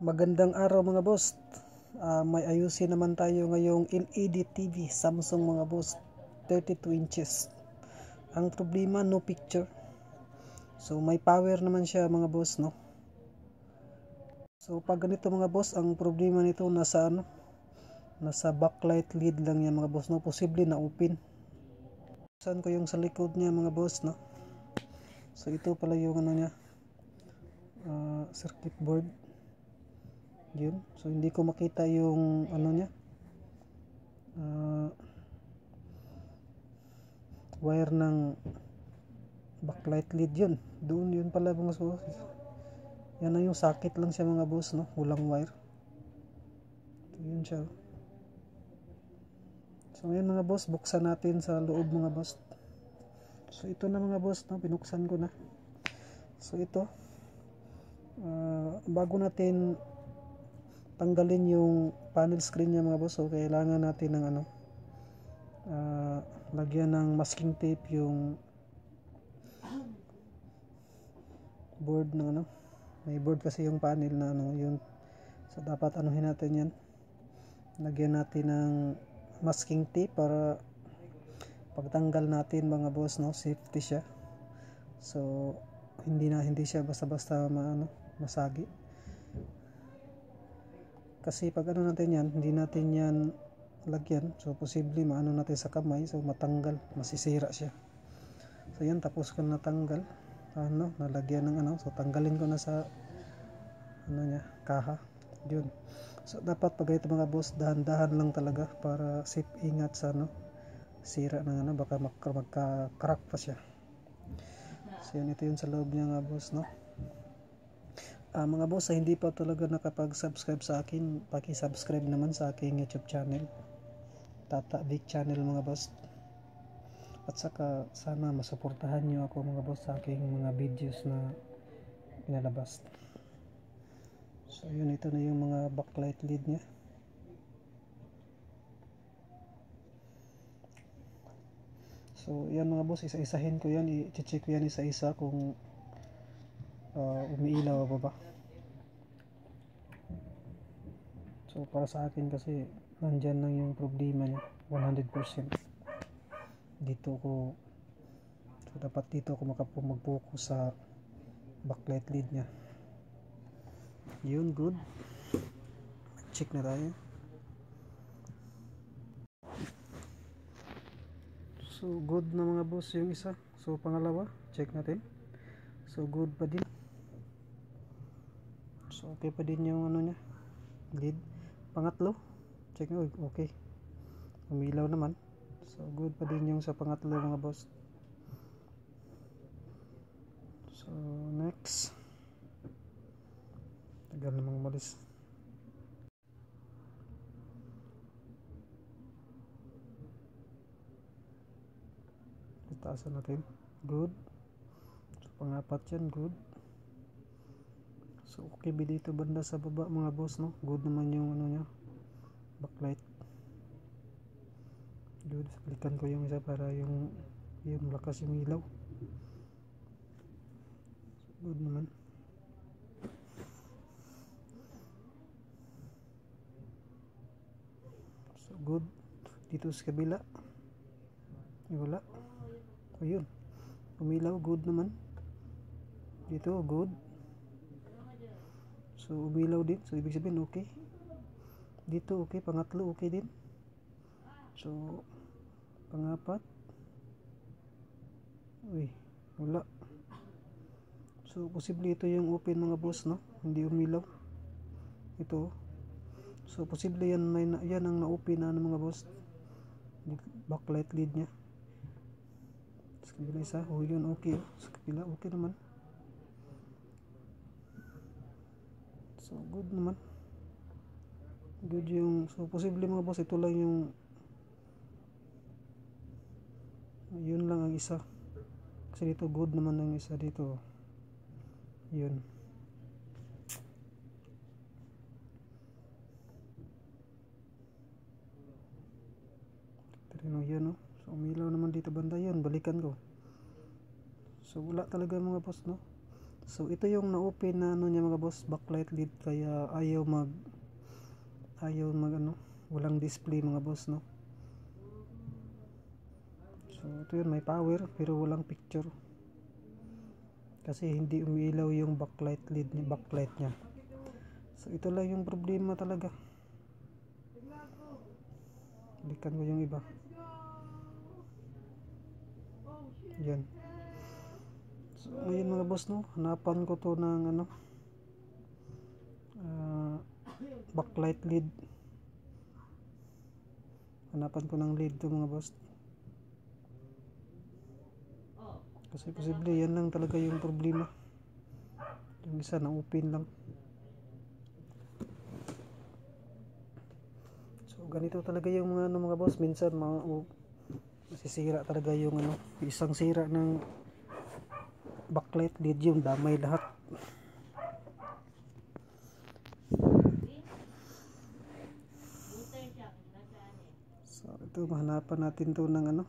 Magandang araw mga boss. May ayusin naman tayo ngayong LED TV Samsung mga boss, 32 inches. Ang problema, no picture. So may power naman siya mga boss, no. So pag ganito mga boss, ang problema nito nasa backlight lead lang yan mga boss, no. Posible na open. Saan ko yung sa likod niya mga boss, no. So ito pala yung niya, circuit board. Yun. So hindi ko makita yung niya, wire ng backlight lead. Yun pala mga boss. Yan na yung socket lang siya mga boss, no. Walang wire. Yun siya. So ngayon mga boss, buksan natin sa loob mga boss. So ito na mga boss, no, binuksan ko na. So ito, bago natin tanggalin yung panel screen niya mga boss, so kailangan natin ng lagyan ng masking tape yung board ng may board kasi yung panel na yun. So dapat anuhin natin yan, lagyan natin ng masking tape para pagtanggal natin mga boss, no, safety siya. So hindi siya basta-basta masagi. Kasi pag natin yan, hindi natin yan lagyan, so posible maano natin sa kamay, so matanggal, masisira siya. So yan, tapos ko natanggal, nalagyan ng so tanggalin ko na sa niya, kaha. Yun. So dapat pag ito mga boss, dahan-dahan lang talaga para safe, ingat sa sira ng baka magka-crack pa siya. So yan, ito yun sa loob niya mga boss, no. Mga boss, hindi pa talaga nakapag-subscribe sa akin, paki-subscribe naman sa aking YouTube channel, Tata Vic Channel mga boss. At saka sana masuportahan nyo ako mga boss sa aking mga videos na pinalabas. So yun, ito na yung mga backlight lead nya. So yan mga boss, isa-isahin ko yan, i-check ko yan isa-isa kung umiilaw pa ba. So para sa akin kasi nandyan lang yung problema niya, 100%. So dapat dito ako mag-focus sa backlight lead niya. Yun, good. Check na tayo. So good na mga boss yung isa. So pangalawa, check natin. So good pa din. So okay pa din yung niya, lead. Pangatlo, check nyo, okay, umilaw naman. So good pa din yung sa pangatlo mga boss. So next, tagal namang umalis. Itaasan natin, good. So pangapat yan, good. So okay ba dito banda sa baba mga boss, no. Good naman yung niya, backlight. Good. Balikan ko yung isa para yung lakas yung ilaw. So, good naman. So good. Dito sa kabila, wala. Ayun, umilaw, good naman. Dito good. So umilaw din, so ibig sabihin okay. Dito okay, pangatlo okay din. So pangapat, wala. So posible ito yung open mga boss, no, hindi umilaw ito. So posible yan, yan ang na-open na mga boss, backlight lead nya. Sa kabila isa, yun okay. Sa kabila okay naman. So good naman, good yung, so posible mga boss, ito lang yung, yun lang ang isa. Kasi dito good naman ang isa dito. Yun. Pero yun, no. So umilaw naman dito banda, yun, balikan ko. So wala talaga mga boss, no. So ito yung na-open na ano niya mga boss, backlight lead, kaya ayaw mag ano, walang display mga boss, no. So ito yun, may power pero walang picture kasi hindi umiilaw yung backlight lead niya, backlight niya. So ito lang yung problema talaga. Balikan ko yung iba. Yan. So ngayon mga boss, no, hanapan ko to ng ano, backlight lead. Hanapan ko ng lead to mga boss. Kasi posible yan lang talaga yung problema. Yung isa na open lang. So ganito talaga yung mga ano mga boss, minsan masisira talaga yung ano, isang sira ng backlight lead yung damay lahat. So ito, mahanapan natin to ng ano,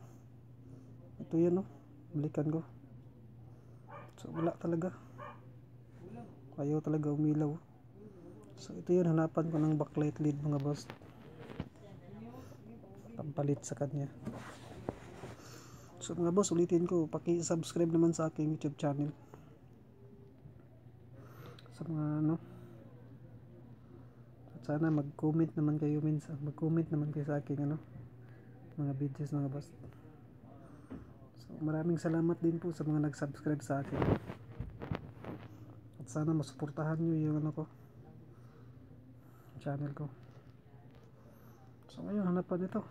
ito yan, no, balikan ko. So wala talaga, ayaw talaga umilaw. So ito yun, hanapan ko ng backlight lead mga boss, pampalit sa kanya. So mga boss, ulitin ko, paki-subscribe naman sa aking YouTube channel. Sa mga ano, at sana mag-comment naman kayo minsan, mag-comment naman kayo sa aking ano, mga videos mga boss. So maraming salamat din po sa mga nag-subscribe sa akin. At sana masuportahan nyo yung ano ko, channel ko. So ngayon, hanapan ito.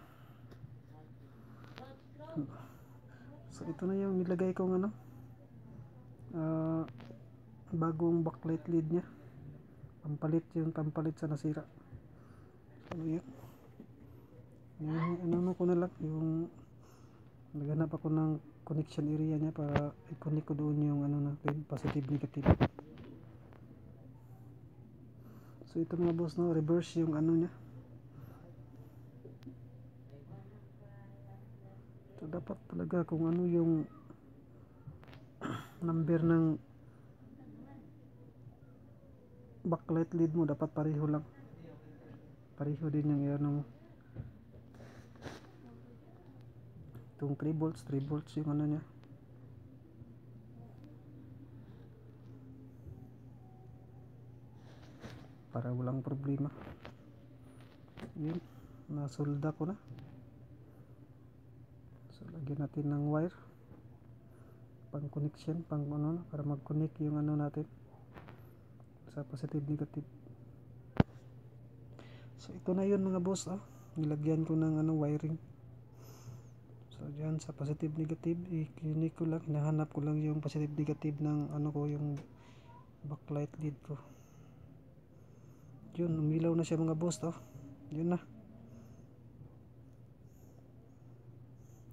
So ito na yung nilagay kong ano, bagong backlight lead nya, pampalit sa nasira. So yun, ano ko na lang, yung naghanap ako ng connection area nya para i-connect ko doon yung ano natin, positive negative. So ito mga boss, no, reverse yung ano nya. So dapat talaga kung ano yung number ng backlight lead mo, dapat pareho lang, pareho din yung ano mo. Itong 3 volts yung ano nya, para walang problema. Yun, nasolda ko na. So lagyan natin ng wire pang connection, pang ano, para mag-connect yung ano natin sa positive negative. So ito na yun mga boss, nilagyan ko ng ano, wiring. So dyan sa positive negative, i-connect ko lang, hinahanap ko lang yung positive negative ng ano ko, yung backlight lead ko. Yun, umilaw na siya mga boss, yun na.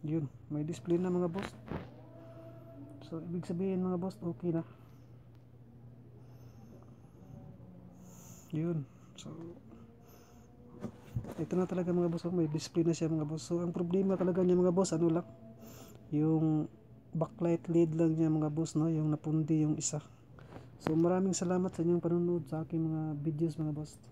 Yun, may display na mga boss. So ibig sabihin mga boss, okay na. Yun. So ito na talaga mga boss, may display na siya mga boss. So ang problema talaga niya mga boss, ano lang, yung backlight lead lang niya mga boss, no, yung napundi yung isa. So maraming salamat sa inyong panonood sa aking mga videos mga boss.